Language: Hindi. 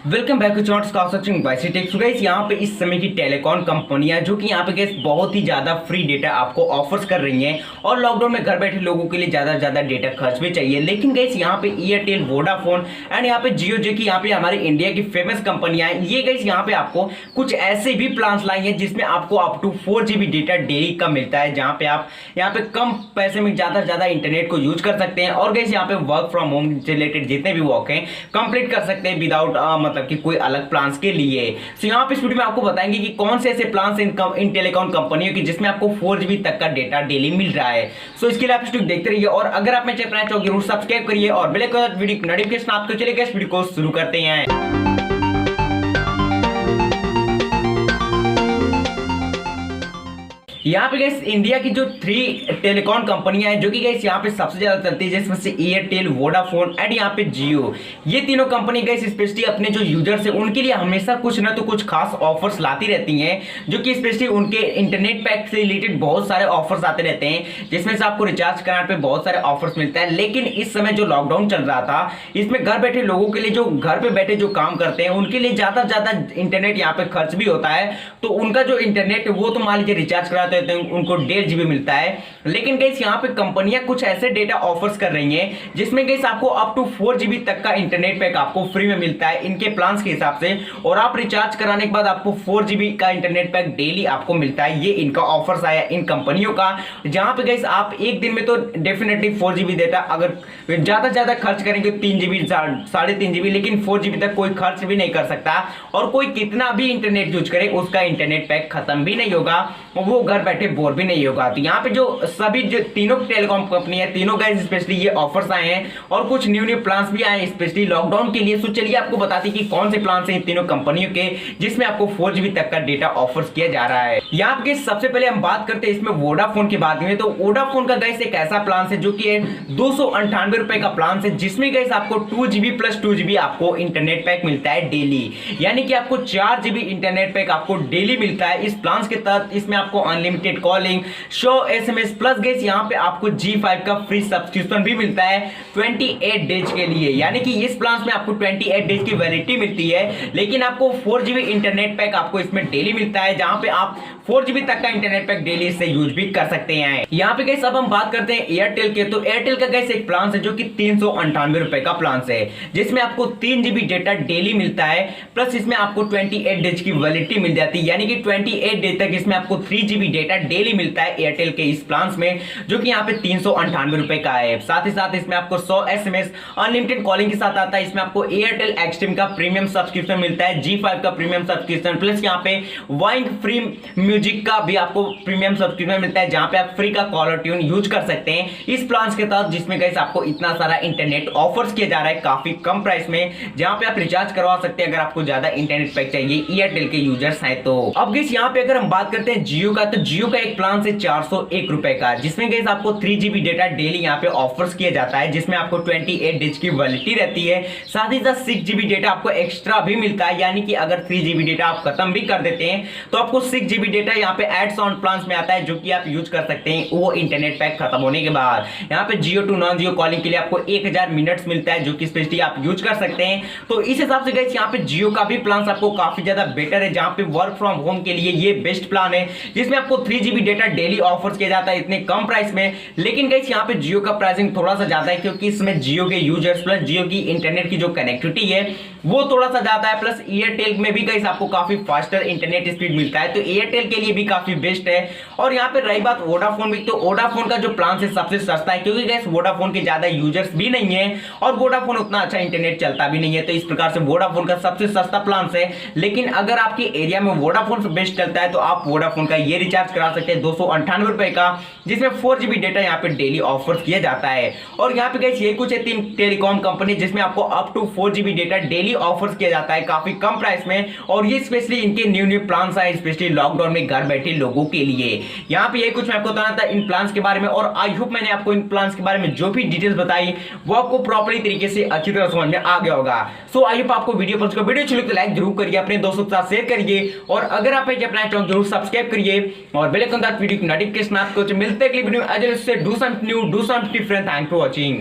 वेलकम बैक टू चॉट्स का searching YC tech. So guys यहाँ पे इस समय की टेलीकॉम कंपनियां जो कि यहाँ पे गाइस बहुत ही ज्यादा फ्री डेटा आपको ऑफर्स कर रही हैं और लॉकडाउन में घर बैठे लोगों के लिए ज्यादा से ज्यादा डेटा खर्च भी चाहिए। लेकिन गाइस यहाँ पे एयरटेल, वोडाफोन एंड यहाँ पे जियो जो कि यहाँ पे हमारे इंडिया की फेमस कंपनियां हैं, ये गाइस यहाँ पे आपको कुछ ऐसे भी प्लान लाई हैं जिसमें आपको up to 4 GB data daily का मिलता है, जहाँ पे आप यहाँ पे कम पैसे में ज्यादा से ज्यादा इंटरनेट को यूज कर सकते हैं और गाइस यहाँ पे वर्क फ्रॉम होम रिलेटेड जितने भी वर्क हैं कंप्लीट कर सकते हैं विदाउट मतलब कि कोई अलग प्लान्स के लिए। सो यहाँ पे इस वीडियो में आपको बताएंगे कि कौन से ऐसे प्लान्स इन टेलीकॉम कंपनियों की जिसमें आपको 4 GB तक का डेटा डेली मिल रहा है। सो इसके लिए आप वीडियो देखते रहिए और अगर आप मेरे चैनल चाहो जरूर सब्सक्राइब करिए और बेल आइकन वीडियो नोटिफिकेशन आपको चलेगा। इस वीडियो को शुरू करते हैं। यहाँ पे गैस इंडिया की जो 3 टेलीकॉम कंपनियां हैं जो कि गैस यहाँ पे सबसे ज्यादा चलती है, जिसमें से एयरटेल, वोडाफोन एंड यहाँ पे जियो, ये तीनों कंपनी गैस स्पेशली अपने जो यूजर्स है उनके लिए हमेशा कुछ ना तो कुछ खास ऑफर्स लाती रहती हैं, जो कि स्पेशली उनके इंटरनेट पैक से रिलेटेड बहुत सारे ऑफर्स आते रहते हैं, जिसमें से आपको रिचार्ज कराने पे बहुत सारे ऑफर्स मिलता है। लेकिन इस समय जो लॉकडाउन चल रहा था, इसमें घर बैठे लोगों के लिए जो घर पे बैठे जो काम करते हैं उनके लिए ज्यादा से ज्यादा इंटरनेट यहाँ पे खर्च भी होता है। तो उनका जो इंटरनेट है वो तो मान लीजिए रिचार्ज कराते तो उनको 1.5 GB मिलता है। लेकिन गाइस यहाँ पे कंपनियां कुछ ऐसे डेटा ऑफर्स कर रही हैं जिसमें गाइस आपको अप टू 4 GB तक का इंटरनेट पैक आपको फ्री में मिलता है इनके प्लान्स के हिसाब से, और आप रिचार्ज कराने के बाद आपको 4 GB का इंटरनेट पैक डेली आपको मिलता है। ये इनका ऑफर्स आया इन कंपनियों का, जहां पे गाइस आप एक दिन में तो डेफिनेटली 4 GB डेटा अगर ज्यादा से ज्यादा खर्च करेंगे 3 GB 3.5 GB, लेकिन 4 GB तक कोई खर्च भी नहीं कर सकता और कोई कितना भी इंटरनेट यूज करे उसका इंटरनेट पैक खत्म भी नहीं होगा, वो घर बैठे बोर भी नहीं होगा। तो यहाँ पे जो सभी जो तीनों टेलीकॉम कंपनी है, तीनों गाइस स्पेशली ये ऑफर्स आए हैं और कुछ न्यू प्लान्स भी आए हैं स्पेशली लॉकडाउन के लिए। सो चलिए आपको बताते हैं कि कौन से प्लान्स हैं इन तीनों कंपनियों के जिसमें आपको 4 GB तक का डेटा ऑफर्स किया जा रहा है। यहाँ पे सबसे पहले हम बात करते हैं इसमें वोडाफोन की बात में। तो वोडाफोन का गाइस एक ऐसा प्लान है जो कि 298 रुपए का प्लान है, जिसमें गाइस आपको 2 GB प्लस 2 GB आपको इंटरनेट पैक मिलता है डेली, यानी कि आपको 4 GB इंटरनेट पैक आपको डेली मिलता है इस प्लान के तहत। इसमें आपको unlimited calling, show, SMS plus guys यहाँ पे आपको G5 का फ्री सब्सक्रिप्शन भी मिलता है 28 डेज के लिए, यानी कि इस प्लान में आपको 28 डेज की वैलिडिटी मिलती है। लेकिन आपको 4 GB इंटरनेट पैक आपको इसमें डेली मिलता है, जहां पे आप 4 GB तक का इंटरनेट पैक डेली इससे यूज भी कर सकते हैं। यहाँ पे गाइस अब हम बात करते हैं एयरटेल के। तो एयरटेल का गाइस एक प्लान है जो कि 398 रुपए का प्लान है, जिसमें आपको 3 GB डेटा डेली मिलता है, प्लस इसमें आपको 28 डेज की वैलिडिटी मिल जाती है, यानी कि 28 डेज तक इसमें आपको 3 GB डेटा डेली मिलता है एयरटेल के इस प्लान में, जो कि यहाँ पे 398 रुपए का है। साथ ही साथ इसमें आपको 100 SMS अनलिमिटेड कॉलिंग के साथ आता है। इसमें आपको एयरटेल एक्सट्रीम का प्रीमियम सब्सक्रिप्शन मिलता है, G5 का प्रीमियम सब्सक्रिप्शन, प्लस यहाँ पे वाइंग फ्री म्यूजिक का भी आपको प्रीमियम सब्सक्रिप्शन मिलता है, जहां पे आप फ्री का कॉलर ट्यून यूज कर सकते हैं इस प्लान के तहत, जिसमें गाइस आपको इतना सारा इंटरनेट ऑफर्स किया जा रहा है काफी कम प्राइस में, जहां पे आप रिचार्ज करवा सकते हैं अगर आपको ज्यादा इंटरनेट पैक चाहिए एयरटेल के यूजर्स हैं तो। अब गाइस यहाँ पे अगर हम बात करते हैं जियो का, तो जियो का एक प्लान है 401 रुपए का, जिसमें गाइस आपको 3 GB डेटा डेली यहाँ पे ऑफर्स किया जाता है, जिसमें आपको 28 डेज की वैलिडिटी रहती है। साथ ही साथ 6 GB डेटा आपको एक्स्ट्रा भी मिलता है, यानी कि अगर 3 GB डेटा आप खत्म भी कर देते हैं तो आपको 6 GB डेटा यहाँ पे एड्स ऑन प्लान में आता है, जो कि आप यूज कर सकते हैं वो इंटरनेट पैक खत्म होने के बाद। यहाँ पे जियो टू नॉन जियो कॉलिंग के लिए आपको 1000 मिनट्स मिलता है, जो कि स्पेशली आप यूज कर सकते हैं। तो इस हिसाब से गाइस यहाँ पे जियो का भी प्लान आपको काफी ज्यादा बेटर है, जहां पे वर्क फ्रॉम होम के लिए ये बेस्ट प्लान है, जिसमें आपको 3 GB डेटा डेली ऑफर्स किया जाता है इतने कम प्राइस में। लेकिन गाइस यहाँ पे जियो का प्राइसिंग थोड़ा सा ज्यादा है, क्योंकि इसमें जियो के यूजर्स प्लस जियो की इंटरनेट की जो कनेक्टिविटी है वो थोड़ा सा ज्यादा है, प्लस एयरटेल में भी गाइस आपको काफी फास्टर इंटरनेट स्पीड मिलता है, तो एयरटेल के लिए भी काफी बेस्ट है। और यहाँ पे रही बात वोडाफोन भी, तो वोडाफोन का जो प्लान है सबसे सस्ता है, क्योंकि गाइस वोडाफोन के ज्यादा यूजर्स भी नहीं है और वोडाफोन उतना अच्छा इंटरनेट चलता भी नहीं है, तो इस प्रकार से वोडाफोन का सबसे सस्ता प्लान है। लेकिन अगर आपके एरिया में वोडाफोन से बेस्ट चलता है तो आप वोडाफोन का ये रिचार्ज करा सकते हैं 298 रुपए का, जिसमें 4 GB डेटा यहाँ पे डेली ऑफर किया जाता है। और यहाँ पे गाइस ये कुछ है 3 टेलीकॉम कंपनी जिसमें आपको up to 4 GB data daily offer किया जाता है काफी कम प्राइस में, और ये स्पेशली इनके न्यू प्लान आए स्पेशली लॉकडाउन में घर बैठे लोगों के लिए। यहाँ पे ये कुछ मैं आपको बताना था इन प्लान्स के बारे में, और आई होप मैंने आपको इन प्लान्स के बारे में जो भी डिटेल्स बताई वो आपको प्रॉपर्ली तरीके से अच्छी तरह समझ में आ गया होगा। सो आई होप आपको वीडियो पसंद, वीडियो अच्छी लगे तो लाइक जरूर करिए, अपने दोस्तों के साथ शेयर करिए, और अगर आप अपना चैनल जरूर सब्सक्राइब करिए और बेल आइकन दबाकर वीडियो की नोटिफिकेशन आपको मिलते हैं। Video do something new, do something different. Thanks for watching.